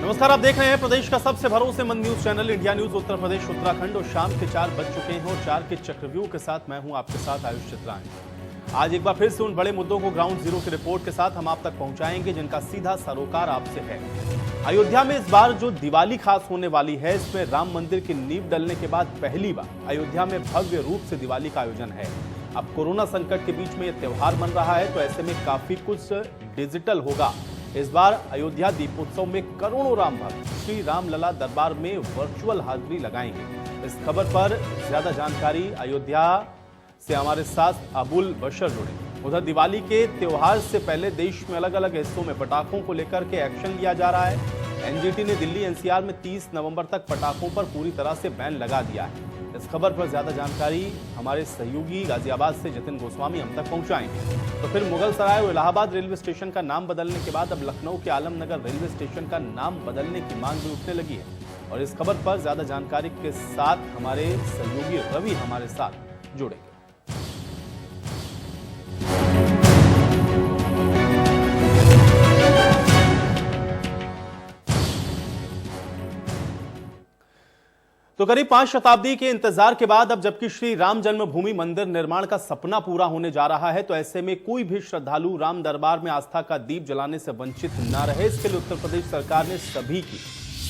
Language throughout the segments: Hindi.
नमस्कार, आप देख रहे हैं प्रदेश का सबसे भरोसेमंद news channel India news Uttar Pradesh Uttarakhand. और शाम के 4 बज चुके हैं और 4 के चक्रव्यूह के साथ मैं हूं आपके साथ आयुष चित्रानी। आज एक बार फिर से उन बड़े मुद्दों को ग्राउंड जीरो की रिपोर्ट के साथ हम आप तक पहुंचाएंगे जिनका सीधा सरोकार आपसे है। अयोध्या में इस बार जो दिवाली खास होने वाली है, इसमें राम मंदिर की नींव डलने के बाद पहली बार अयोध्या में भव्य रूप से दिवाली का आयोजन है। अब कोरोना संकट के बीच में यह त्योहार बन रहा है, तो ऐसे में काफी कुछ डिजिटल होगा। इस बार अयोध्या दीपोत्सव में करोड़ों राम भक्त श्री राम लला दरबार में वर्चुअल हाजिरी लगाएंगे। इस खबर पर ज्यादा जानकारी अयोध्या से हमारे साथ अबुल बशर जुड़े। उधर दिवाली के त्योहार से पहले देश में अलग अलग हिस्सों में पटाखों को लेकर के एक्शन लिया जा रहा है। एनजीटी ने दिल्ली एनसीआर में 30 नवंबर तक पटाखों पर पूरी तरह से बैन लगा दिया है। इस खबर पर ज्यादा जानकारी हमारे सहयोगी गाजियाबाद से जितिन गोस्वामी हम तक पहुंचाएंगे। तो फिर मुगल सराय और इलाहाबाद रेलवे स्टेशन का नाम बदलने के बाद अब लखनऊ के आलमनगर रेलवे स्टेशन का नाम बदलने की मांग भी उठने लगी है। और इस खबर पर ज्यादा जानकारी के साथ हमारे सहयोगी रवि हमारे साथ जुड़े। तो करीब 5 शताब्दी के इंतजार के बाद अब जबकि श्री राम जन्मभूमि मंदिर निर्माण का सपना पूरा होने जा रहा है, तो ऐसे में कोई भी श्रद्धालु राम दरबार में आस्था का दीप जलाने से वंचित न रहे, इसके लिए उत्तर प्रदेश सरकार ने सभी की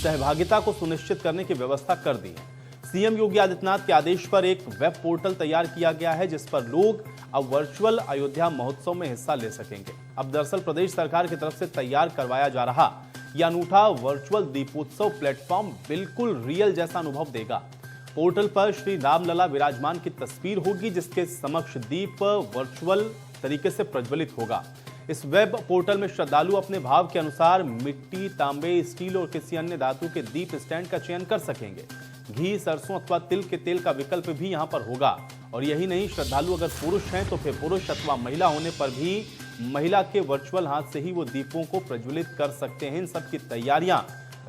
सहभागिता को सुनिश्चित करने की व्यवस्था कर दी है। सीएम योगी आदित्यनाथ के आदेश पर एक वेब पोर्टल तैयार किया गया है, जिस पर लोग अब वर्चुअल अयोध्या महोत्सव में हिस्सा ले सकेंगे। अब दरअसल प्रदेश सरकार की तरफ से तैयार करवाया जा रहा यह अनूठा वर्चुअल दीपोत्सव प्लेटफॉर्म बिल्कुल रियल जैसा अनुभव देगा। पोर्टल पर श्री रामलला विराजमान की तस्वीर होगी, जिसके समक्ष दीप वर्चुअल तरीके से प्रज्वलित होगा। इस वेब पोर्टल में श्रद्धालु अपने भाव के अनुसार मिट्टी, तांबे, स्टील और किसी अन्य धातु के दीप स्टैंड का चयन कर सकेंगे। घी, सरसों अथवा तिल के तेल का विकल्प भी यहां पर होगा। और यही नहीं, श्रद्धालु अगर पुरुष हैं तो फिर पुरुष अथवा महिला होने पर भी महिला के वर्चुअल हाथ से ही वो दीपों को प्रज्वलित कर सकते हैं। इन सब की तैयारियां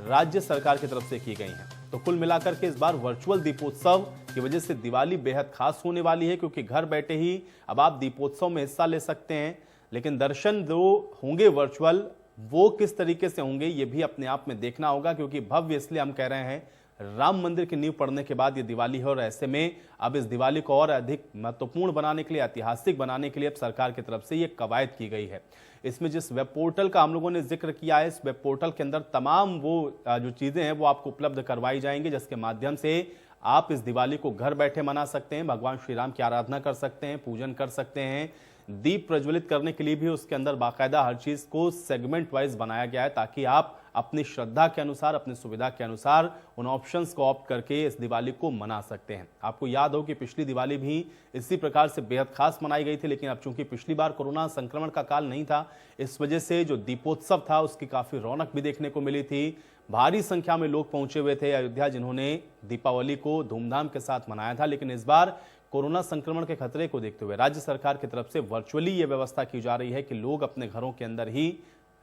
राज्य सरकार की तरफ से की गई हैं। तो कुल मिलाकर के इस बार वर्चुअल दीपोत्सव की वजह से दिवाली बेहद खास होने वाली है, क्योंकि घर बैठे ही अब आप दीपोत्सव में हिस्सा ले सकते हैं। लेकिन दर्शन जो होंगे वर्चुअल, वो किस तरीके से होंगे ये भी अपने आप में देखना होगा, क्योंकि भव्य इसलिए हम कह रहे हैं, राम मंदिर की नींव पड़ने के बाद ये दिवाली है। और ऐसे में अब इस दिवाली को और अधिक महत्वपूर्ण बनाने के लिए, ऐतिहासिक बनाने के लिए अब सरकार की तरफ से ये कवायद की गई है। इसमें जिस वेब पोर्टल का हम लोगों ने जिक्र किया है, इस वेब पोर्टल के अंदर तमाम वो जो चीजें हैं वो आपको उपलब्ध करवाई जाएंगी, जिसके माध्यम से आप इस दिवाली को घर बैठे मना सकते हैं, भगवान श्री राम की आराधना कर सकते हैं, पूजन कर सकते हैं। दीप प्रज्वलित करने के लिए भी उसके अंदर बाकायदा हर चीज को सेगमेंट वाइज बनाया गया है, ताकि आप अपनी श्रद्धा के अनुसार, अपनी सुविधा के अनुसार उन ऑप्शंस को ऑप्ट करके इस दिवाली को मना सकते हैं। आपको याद हो कि पिछली दिवाली भी इसी प्रकार से बेहद खास मनाई गई थी, लेकिन अब चूंकि पिछली बार कोरोना संक्रमण का काल नहीं था, इस वजह से जो दीपोत्सव था उसकी काफी रौनक भी देखने को मिली थी। भारी संख्या में लोग पहुंचे हुए थे अयोध्या, जिन्होंने दीपावली को धूमधाम के साथ मनाया था। लेकिन इस बार कोरोना संक्रमण के खतरे को देखते हुए राज्य सरकार की तरफ से वर्चुअली ये व्यवस्था की जा रही है कि लोग अपने घरों के अंदर ही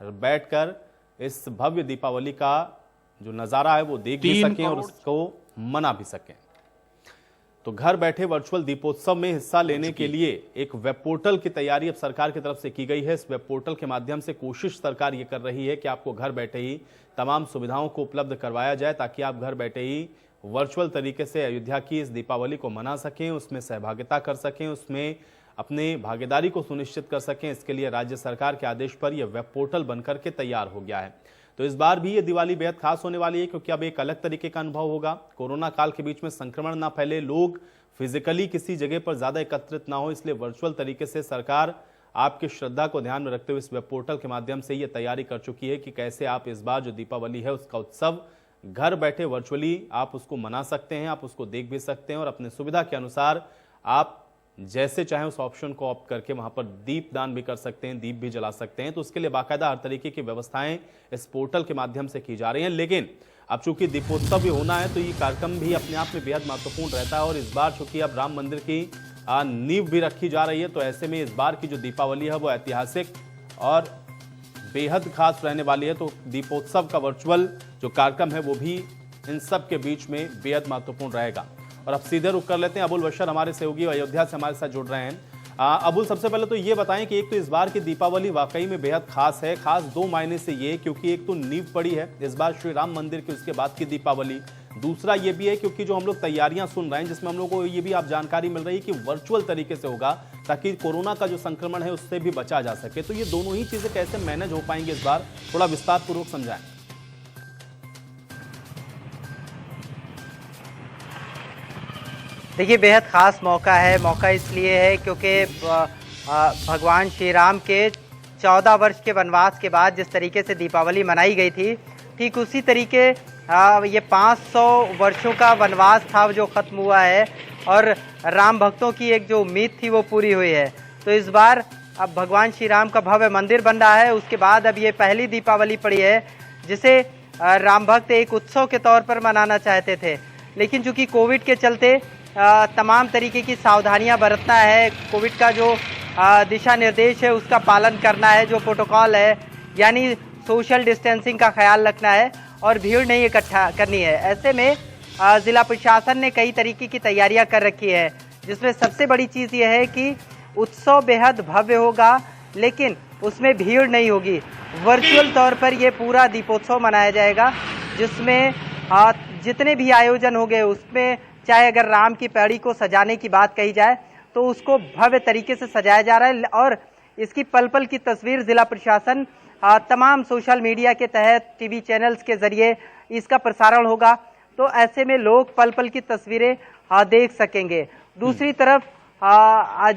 बैठकर इस भव्य दीपावली का जो नजारा है वो देख भी सकें और उसको मना भी सकें। तो घर बैठे वर्चुअल दीपोत्सव में हिस्सा लेने के लिए एक वेब पोर्टल की तैयारी अब सरकार की तरफ से की गई है। इस वेब पोर्टल के माध्यम से कोशिश सरकार ये कर रही है कि आपको घर बैठे ही तमाम सुविधाओं को उपलब्ध करवाया जाए, ताकि आप घर बैठे ही वर्चुअल तरीके से अयोध्या की इस दीपावली को मना सकें, उसमें सहभागिता कर सकें, उसमें अपने भागीदारी को सुनिश्चित कर सकें। इसके लिए राज्य सरकार के आदेश पर यह वेब पोर्टल बनकर के तैयार हो गया है। तो इस बार भी ये दिवाली बेहद खास होने वाली है, क्योंकि अब एक अलग तरीके का अनुभव होगा। कोरोना काल के बीच में संक्रमण ना फैले, लोग फिजिकली किसी जगह पर ज्यादा एकत्रित ना हो, इसलिए वर्चुअल तरीके से सरकार आपकी श्रद्धा को ध्यान में रखते हुए इस वेब पोर्टल के माध्यम से ये तैयारी कर चुकी है कि कैसे आप इस बार जो दीपावली है उसका उत्सव घर बैठे वर्चुअली आप उसको मना सकते हैं, आप उसको देख भी सकते हैं और अपने सुविधा के अनुसार आप जैसे चाहें उस ऑप्शन को ऑप्ट करके वहां पर दीप दान भी कर सकते हैं, दीप भी जला सकते हैं। तो उसके लिए बाकायदा हर तरीके की व्यवस्थाएं इस पोर्टल के माध्यम से की जा रही हैं। लेकिन अब चूंकि दीपोत्सव भी होना है, तो ये कार्यक्रम भी अपने आप में बेहद महत्वपूर्ण रहता है। और इस बार चूंकि अब राम मंदिर की नींव भी रखी जा रही है, तो ऐसे में इस बार की जो दीपावली है वो ऐतिहासिक और बेहद खास रहने वाली है। तो दीपोत्सव का वर्चुअल जो कार्यक्रम है वो भी इन सब के बीच में बेहद महत्वपूर्ण रहेगा। और अब सीधे रुक कर लेते हैं, अबुल बशर हमारे सहयोगी अयोध्या से हमारे साथ जुड़ रहे हैं। अबुल, सबसे पहले तो ये बताएं कि एक तो इस बार की दीपावली वाकई में बेहद खास है। खास दो मायने से ये, क्योंकि एक तो नींव पड़ी है इस बार श्री राम मंदिर की, उसके बाद की दीपावली। दूसरा ये भी है क्योंकि जो हम लोग तैयारियां सुन रहे हैं, जिसमें हम लोग को ये भी आप जानकारी मिल रही है कि वर्चुअल तरीके से होगा, ताकि कोरोना का जो संक्रमण है उससे भी बचा जा सके। तो ये दोनों ही चीजें कैसे मैनेज हो पाएंगे इस बार, थोड़ा विस्तार पूर्वक समझाएं। देखिए, बेहद ख़ास मौका है। मौका इसलिए है क्योंकि भगवान श्री राम के 14 वर्ष के वनवास के बाद जिस तरीके से दीपावली मनाई गई थी, ठीक उसी तरीके ये 500 वर्षों का वनवास था जो ख़त्म हुआ है और राम भक्तों की एक जो उम्मीद थी वो पूरी हुई है। तो इस बार अब भगवान श्री राम का भव्य मंदिर बन रहा है। उसके बाद अब ये पहली दीपावली पड़ी है जिसे राम भक्त एक उत्सव के तौर पर मनाना चाहते थे, लेकिन चूँकि कोविड के चलते तमाम तरीके की सावधानियां बरतना है। कोविड का जो दिशा निर्देश है उसका पालन करना है, जो प्रोटोकॉल है यानी सोशल डिस्टेंसिंग का ख्याल रखना है और भीड़ नहीं इकट्ठा करनी है। ऐसे में ज़िला प्रशासन ने कई तरीके की तैयारियां कर रखी है, जिसमें सबसे बड़ी चीज़ यह है कि उत्सव बेहद भव्य होगा, लेकिन उसमें भीड़ नहीं होगी। वर्चुअल तौर पर यह पूरा दीपोत्सव मनाया जाएगा, जिसमें जितने भी आयोजन होंगे उसमें चाहे अगर राम की पैड़ी को सजाने की बात कही जाए तो उसको भव्य तरीके से सजाया जा रहा है और इसकी पल पल की तस्वीर जिला प्रशासन तमाम सोशल मीडिया के तहत टीवी चैनल्स के जरिए इसका प्रसारण होगा। तो ऐसे में लोग पल पल की तस्वीरें देख सकेंगे। दूसरी तरफ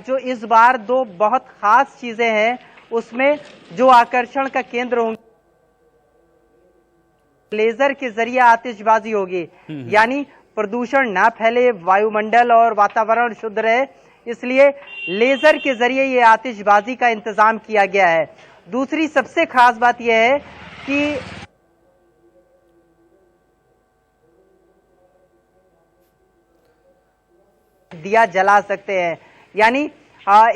जो इस बार दो बहुत खास चीजें हैं, उसमें जो आकर्षण का केंद्र होंगे, लेजर के जरिए आतिशबाजी होगी, यानी प्रदूषण ना फैले, वायुमंडल और वातावरण शुद्ध रहे, इसलिए लेजर के जरिए ये आतिशबाजी का इंतजाम किया गया है। दूसरी सबसे खास बात यह है कि दिया जला सकते हैं, यानी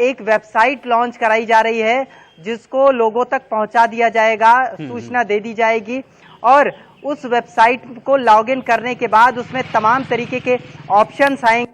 एक वेबसाइट लॉन्च कराई जा रही है जिसको लोगों तक पहुंचा दिया जाएगा, सूचना दे दी जाएगी और उस वेबसाइट को लॉगिन करने के बाद उसमें तमाम तरीके के ऑप्शंस आएंगे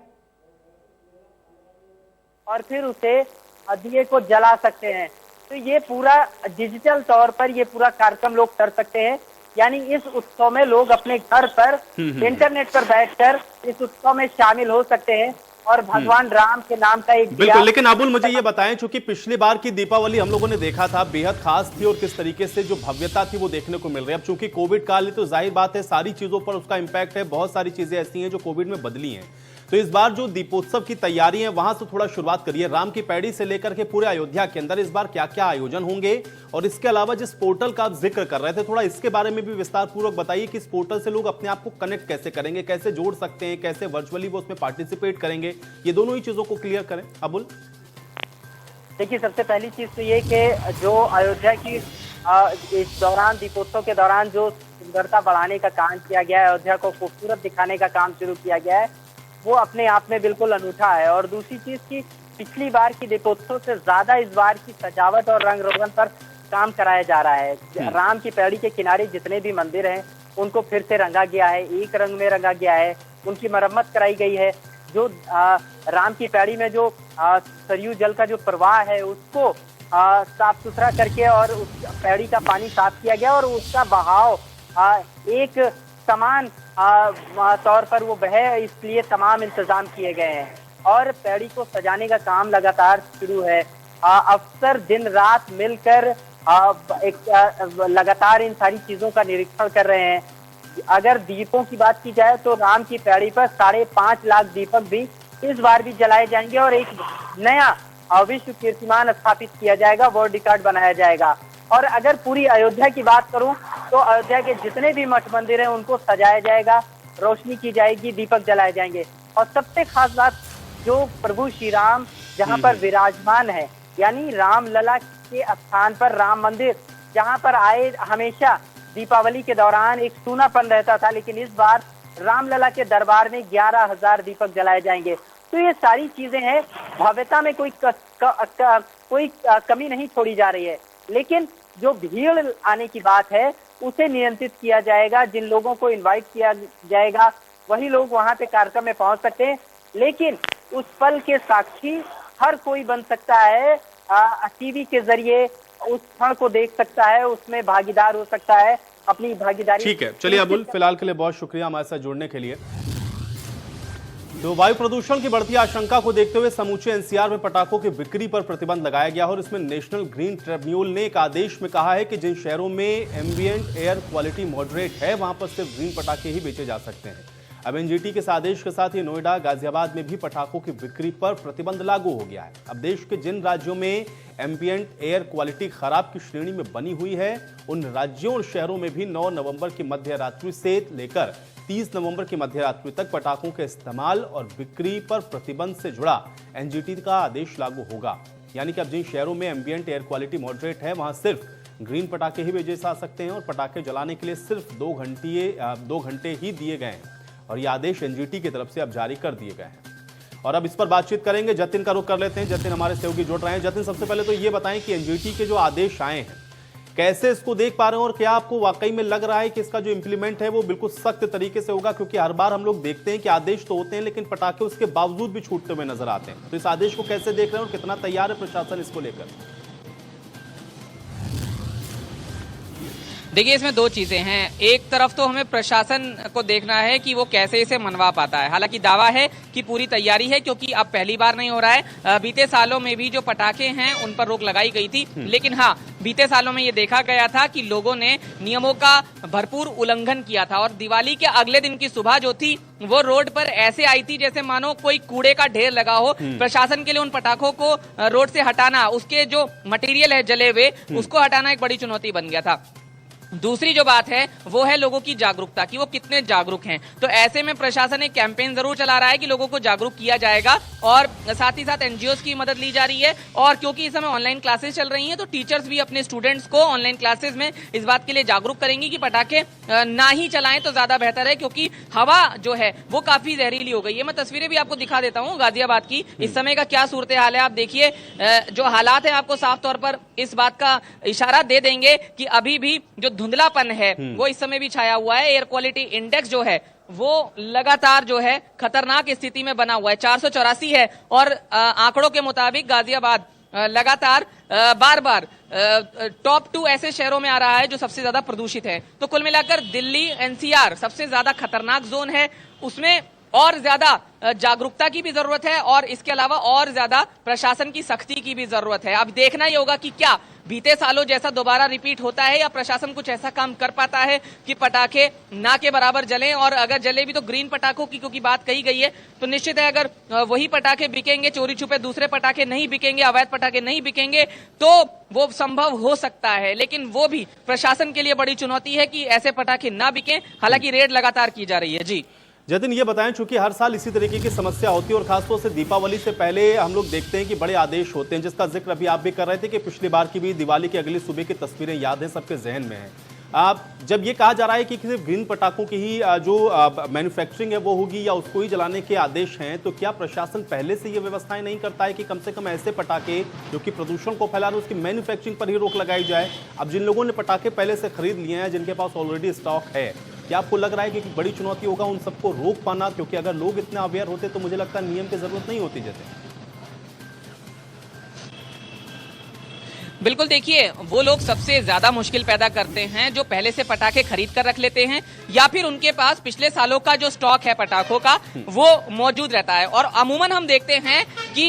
और फिर उसे दिए को जला सकते हैं। तो ये पूरा डिजिटल तौर पर ये पूरा कार्यक्रम लोग कर सकते हैं, यानी इस उत्सव में लोग अपने घर पर इंटरनेट पर बैठकर इस उत्सव में शामिल हो सकते हैं और भगवान राम के नाम का एक बिल्कुल। लेकिन अबुल, मुझे ये बताएं, चूंकि पिछली बार की दीपावली हम लोगों ने देखा था बेहद खास थी और किस तरीके से जो भव्यता थी वो देखने को मिल रही है। अब चूंकि कोविड काल है तो जाहिर बात है सारी चीजों पर उसका इंपैक्ट है, बहुत सारी चीजें ऐसी हैं जो कोविड में बदली हैं। तो इस बार जो दीपोत्सव की तैयारी है वहां से थोड़ा शुरुआत करिए। राम की पैड़ी से लेकर के पूरे अयोध्या के अंदर इस बार क्या क्या आयोजन होंगे, और इसके अलावा जिस पोर्टल का आप जिक्र कर रहे थे थोड़ा इसके बारे में भी विस्तार पूर्वक बताइए कि इस पोर्टल से लोग अपने आप को कनेक्ट कैसे करेंगे, कैसे जोड़ सकते हैं, कैसे वर्चुअली वो उसमें पार्टिसिपेट करेंगे, ये दोनों ही चीजों को क्लियर करें। अबुल, देखिए, सबसे पहली चीज तो ये कि जो अयोध्या की इस दौरान दीपोत्सव के दौरान जो सुंदरता बढ़ाने का काम किया गया है, अयोध्या को खूबसूरत दिखाने का काम शुरू किया गया है, वो अपने आप में बिल्कुल अनूठा है। और दूसरी चीज की पिछली बार की दीपोत्सव से ज्यादा इस बार की सजावट और रंग रोगन पर काम कराया जा रहा है। राम की पैड़ी के किनारे जितने भी मंदिर हैं उनको फिर से रंगा गया है, एक रंग में रंगा गया है, उनकी मरम्मत कराई गई है। जो राम की पैड़ी में जो सरयू जल का जो प्रवाह है उसको साफ सुथरा करके और उस पैड़ी का पानी साफ किया गया और उसका बहाव एक समान तौर पर वो बहे, इसलिए तमाम इंतजाम किए गए हैं और पैड़ी को सजाने का काम लगातार शुरू है। अफसर दिन रात मिलकर लगातार इन सारी चीजों का निरीक्षण कर रहे हैं। अगर दीपों की बात की जाए तो राम की पैड़ी पर 5.5 लाख दीपक भी इस बार भी जलाए जाएंगे और एक नया विश्व कीर्तिमान स्थापित किया जाएगा, वर्ल्ड रिकॉर्ड बनाया जाएगा। और अगर पूरी अयोध्या की बात करूं तो अयोध्या के जितने भी मठ मंदिर हैं उनको सजाया जाएगा, रोशनी की जाएगी, दीपक जलाए जाएंगे। और सबसे खास बात, जो प्रभु श्री राम जहां पर विराजमान है, यानी रामलला के स्थान पर राम मंदिर जहां पर आए हमेशा दीपावली के दौरान एक सूनापन रहता था, लेकिन इस बार रामलला के दरबार में 11,000 दीपक जलाए जाएंगे। तो ये सारी चीजें हैं, भव्यता में कोई कमी नहीं छोड़ी जा रही है, लेकिन जो भीड़ आने की बात है उसे नियंत्रित किया जाएगा। जिन लोगों को इनवाइट किया जाएगा वही लोग वहां पे कार्यक्रम में पहुंच सकते हैं, लेकिन उस पल के साक्षी हर कोई बन सकता है, टीवी के जरिए उस क्षण को देख सकता है, उसमें भागीदार हो सकता है, अपनी भागीदारी। ठीक है, चलिए अबुल, फिलहाल के लिए बहुत शुक्रिया हमारे साथ जुड़ने के लिए। तो वायु प्रदूषण की बढ़ती आशंका को देखते हुए समूचे एनसीआर में पटाखों की बिक्री पर प्रतिबंध लगाया गया और इसमें नेशनल ग्रीन ट्रिब्यूनल ने एक आदेश में कहा है कि जिन शहरों में एम्बिएंट एयर क्वालिटी मॉडरेट है वहां पर सिर्फ ग्रीन पटाखे ही बेचे जा सकते हैं। अब एनजीटी के इस आदेश के साथ ही नोएडा, गाजियाबाद में भी पटाखों की बिक्री पर प्रतिबंध लागू हो गया है। अब देश के जिन राज्यों में एम्बिएंट एयर क्वालिटी खराब की श्रेणी में बनी हुई है उन राज्यों और शहरों में भी 9 नवंबर की मध्य रात्रि से लेकर 30 नवंबर की मध्य रात्रि तक पटाखों के इस्तेमाल और बिक्री पर प्रतिबंध से जुड़ा एनजीटी का आदेश लागू होगा। यानी कि अब जिन शहरों में एम्बिएंट एयर क्वालिटी मॉडरेट है वहां सिर्फ ग्रीन पटाखे ही बेचे जा सकते हैं और पटाखे जलाने के लिए सिर्फ 2 घंटे ही दिए गए हैं और यह आदेश एनजीटी की तरफ से अब जारी कर दिए गए हैं। और अब इस पर बातचीत करेंगे, जतिन का रुख कर लेते हैं। जतिन हमारे सहयोगी जुड़ रहे हैं। जतिन, सबसे पहले तो ये बताएं कि एनजीटी के जो आदेश आए हैं कैसे इसको देख पा रहे हैं और क्या आपको वाकई में लग रहा है कि इसका जो इंप्लीमेंट है वो बिल्कुल सख्त तरीके से होगा? क्योंकि हर बार हम लोग देखते हैं कि आदेश तो होते हैं लेकिन पटाखे उसके बावजूद भी छूटते हुए नजर आते हैं। तो इस आदेश को कैसे देख रहे हैं और कितना तैयार है प्रशासन इसको लेकर? देखिए, इसमें दो चीजें हैं। एक तरफ तो हमें प्रशासन को देखना है कि वो कैसे इसे मनवा पाता है। हालांकि दावा है कि पूरी तैयारी है, क्योंकि अब पहली बार नहीं हो रहा है। बीते सालों में भी जो पटाखे हैं उन पर रोक लगाई गई थी, लेकिन हाँ, बीते सालों में ये देखा गया था कि लोगों ने नियमों का भरपूर उल्लंघन किया था और दिवाली के अगले दिन की सुबह जो थी वो रोड पर ऐसे आई थी जैसे मानो कोई कूड़े का ढेर लगा हो। प्रशासन के लिए उन पटाखों को रोड से हटाना, उसके जो मटेरियल है जले हुए, उसको हटाना एक बड़ी चुनौती बन गया था। दूसरी जो बात है वो है लोगों की जागरूकता, कि वो कितने जागरूक हैं। तो ऐसे में प्रशासन एक कैंपेन जरूर चला रहा है कि लोगों को जागरूक किया जाएगा और साथ ही साथ एनजीओज की मदद ली जा रही है। और क्योंकि इस समय ऑनलाइन क्लासेस चल रही हैं तो टीचर्स भी अपने स्टूडेंट्स को ऑनलाइन क्लासेस में इस बात के लिए जागरूक करेंगी कि पटाखे ना ही चलाएं तो ज्यादा बेहतर है, क्योंकि हवा जो है वो काफी जहरीली हो गई है। मैं तस्वीरें भी आपको दिखा देता हूँ गाजियाबाद की इस समय का क्या सूरत हाल है। आप देखिए, जो हालात है आपको साफ तौर पर इस बात का इशारा दे देंगे कि अभी भी जो धुंधलापन है वो इस समय भी छाया हुआ है। एयर क्वालिटी इंडेक्स जो है वो लगातार जो है खतरनाक स्थिति में बना हुआ है, 484 है। और आंकड़ों के मुताबिक गाजियाबाद लगातार बार बार टॉप 2 ऐसे शहरों में आ रहा है जो सबसे ज्यादा प्रदूषित है। तो कुल मिलाकर दिल्ली एनसीआर सबसे ज्यादा खतरनाक जोन है, उसमें और ज्यादा जागरूकता की भी जरूरत है और इसके अलावा और ज्यादा प्रशासन की सख्ती की भी जरूरत है। अब देखना ही होगा कि क्या बीते सालों जैसा दोबारा रिपीट होता है या प्रशासन कुछ ऐसा काम कर पाता है कि पटाखे ना के बराबर जलें। और अगर जले भी तो ग्रीन पटाखों की क्योंकि बात कही गई है, तो निश्चित है अगर वही पटाखे बिकेंगे, चोरी छुपे दूसरे पटाखे नहीं बिकेंगे, अवैध पटाखे नहीं बिकेंगे, तो वो संभव हो सकता है। लेकिन वो भी प्रशासन के लिए बड़ी चुनौती है कि ऐसे पटाखे ना बिकें। हालांकि रेड लगातार की जा रही है। जी जतिन, ये बताएं, चूंकि हर साल इसी तरीके की समस्या होती है और खासतौर से दीपावली से पहले हम लोग देखते हैं कि बड़े आदेश होते हैं, जिसका जिक्र अभी आप भी कर रहे थे कि पिछली बार की भी दिवाली की अगली सुबह की तस्वीरें याद हैं, सबके जहन में है। आप जब ये कहा जा रहा है कि सिर्फ ग्रीन पटाखों की ही जो मैन्युफैक्चरिंग है वो होगी या उसको ही जलाने के आदेश हैं, तो क्या प्रशासन पहले से ये व्यवस्थाएं नहीं करता है कि कम से कम ऐसे पटाखे जो कि प्रदूषण को फैला रहे हैं उसकी मैन्युफैक्चरिंग पर ही रोक लगाई जाए? अब जिन लोगों ने पटाखे पहले से खरीद लिए हैं, जिनके पास ऑलरेडी स्टॉक है, क्या आपको लग रहा है कि बड़ी चुनौती होगा उन सबको रोक पाना? क्योंकि अगर लोग इतने अवेयर होते तो मुझे लगता है नियम की जरूरत नहीं होती। जैसे बिल्कुल, देखिए, वो लोग सबसे ज्यादा मुश्किल पैदा करते हैं जो पहले से पटाखे खरीद कर रख लेते हैं या फिर उनके पास पिछले सालों का जो स्टॉक है पटाखों का वो मौजूद रहता है। और अमूमन हम देखते हैं कि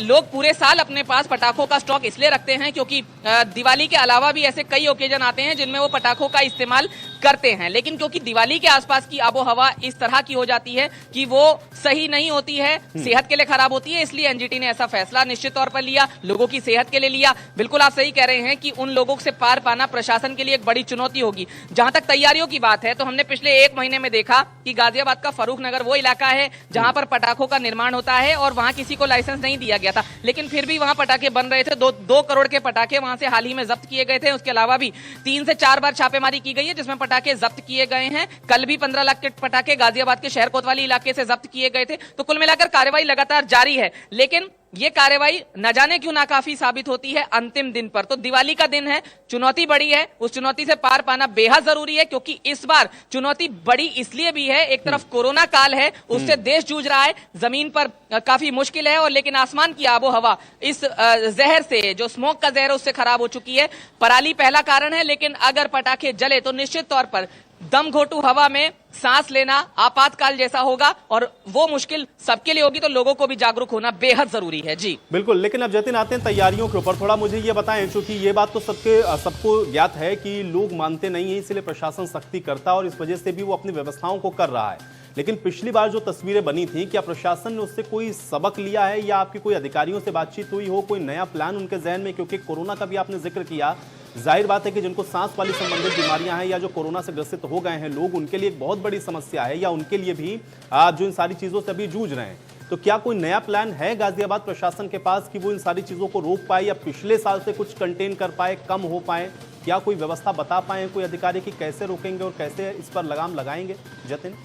लोग पूरे साल अपने पास पटाखों का स्टॉक इसलिए रखते हैं क्योंकि दिवाली के अलावा भी ऐसे कई ओकेजन आते हैं जिनमें वो पटाखों का इस्तेमाल करते हैं। लेकिन क्योंकि दिवाली के आसपास की आबो हवा इस तरह की हो जाती है कि वो सही नहीं होती है, सेहत के लिए खराब होती है, इसलिए एनजीटी ने ऐसा फैसला निश्चित तौर पर लिया, लोगों की सेहत के लिए लिया। बिल्कुल आप सही कह रहे हैं कि उन लोगों से पार पाना प्रशासन के लिए एक बड़ी चुनौती होगी। जहां तक तैयारियों की बात है तो हमने पिछले 1 महीने में देखा कि गाजियाबाद का फरूख नगर वो इलाका है जहां पर पटाखों का निर्माण होता है और वहां किसी को लाइसेंस नहीं दिया गया था, लेकिन फिर भी वहां पटाखे बन रहे थे। 2 करोड़ के पटाखे वहां से हाल ही में जब्त किए गए थे। उसके अलावा भी 3 से 4 बार छापेमारी की गई है जिसमें पटाखे जब्त किए गए हैं। कल भी 15 लाख के पटाखे गाजियाबाद के शहर कोतवाली इलाके से जब्त किए गए थे। तो कुल मिलाकर कार्रवाई लगातार जारी है, लेकिन ये कार्रवाई न जाने क्यों नाकाफी साबित होती है अंतिम दिन पर। तो दिवाली का दिन है, चुनौती बड़ी है, उस चुनौती से पार पाना बेहद जरूरी है, क्योंकि इस बार चुनौती बड़ी इसलिए भी है, एक तरफ कोरोना काल है, उससे देश जूझ रहा है, जमीन पर काफी मुश्किल है, और लेकिन आसमान की आबो हवा इस जहर से, जो स्मोक का जहर उससे खराब हो चुकी है। पराली पहला कारण है, लेकिन अगर पटाखे जले तो निश्चित तौर पर दम घोटू हवा में सांस लेना आपातकाल जैसा होगा, और वो मुश्किल सबके लिए होगी। तो लोगों को भी जागरूक होना बेहद जरूरी है। जी बिल्कुल। लेकिन अब जतिन आते हैं तैयारियों के ऊपर, थोड़ा मुझे ये बताएं, क्योंकि ये बात तो सबको ज्ञात है कि लोग मानते नहीं है, इसलिए प्रशासन सख्ती करता है और इस वजह से भी वो अपनी व्यवस्थाओं को कर रहा है। लेकिन पिछली बार जो तस्वीरें बनी थी, क्या प्रशासन ने उससे कोई सबक लिया है, या आपकी कोई अधिकारियों से बातचीत हुई हो, कोई नया प्लान उनके जहन में? क्योंकि कोरोना का भी आपने जिक्र किया, जाहिर बात है कि जिनको सांस वाली संबंधित बीमारियां हैं या जो कोरोना से ग्रसित हो गए हैं लोग, उनके लिए एक बहुत बड़ी समस्या है, या उनके लिए भी जो इन सारी चीजों से अभी जूझ रहे हैं। तो क्या कोई नया प्लान है गाजियाबाद प्रशासन के पास कि वो इन सारी चीजों को रोक पाए, या पिछले साल से कुछ कंटेन कर पाए, कम हो पाए? क्या कोई व्यवस्था बता पाए कोई अधिकारी की कैसे रोकेंगे और कैसे इस पर लगाम लगाएंगे? जतिन,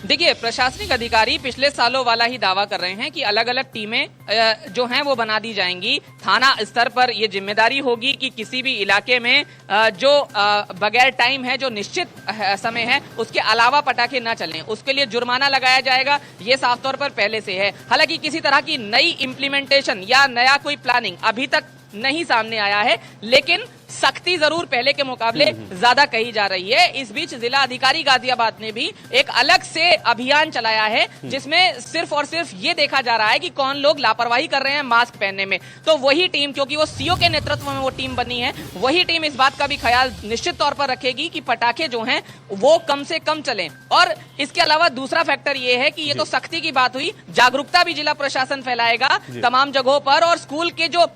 देखिए, प्रशासनिक अधिकारी पिछले सालों वाला ही दावा कर रहे हैं कि अलग अलग टीमें जो हैं वो बना दी जाएंगी। थाना स्तर पर ये जिम्मेदारी होगी कि किसी भी इलाके में जो बगैर टाइम है, जो निश्चित समय है, उसके अलावा पटाखे ना चलें, उसके लिए जुर्माना लगाया जाएगा। ये साफ तौर पर पहले से है। हालांकि किसी तरह की नई इम्प्लीमेंटेशन या नया कोई प्लानिंग अभी तक नहीं सामने आया है, लेकिन सख्ती जरूर पहले के मुकाबले ज्यादा कही जा रही है। इस बीच जिला अधिकारी गाजियाबाद ने भी एक अलग से अभियान चलाया है, जिसमें सिर्फ और सिर्फ ये देखा जा रहा है कि कौन लोग लापरवाही कर रहे हैं मास्क पहनने में। तो वही टीम, क्योंकि वो सीओ के नेतृत्व में वो टीम बनी है, वही टीम इस बात का भी ख्याल निश्चित तौर पर रखेगी कि पटाखे जो हैं वो कम से कम चलें। और इसके अलावा दूसरा फैक्टर ये है कि ये तो सख्ती की बात हुई, जागरूकता भी जिला प्रशासन फैलाएगा तमाम जगहों पर, और स्कूल के जो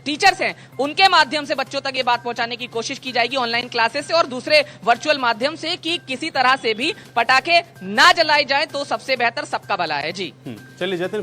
टीचर्स हैं उनके माध्यम से बच्चों तक ये बात पहुंचाने की कोशिश की जाएगी, ऑनलाइन क्लासेस से और दूसरे वर्चुअल माध्यम से, कि किसी तरह से भी पटाखे ना जलाए जाए तो सबसे बेहतर, सबका भला है। जी चलिए जतिन,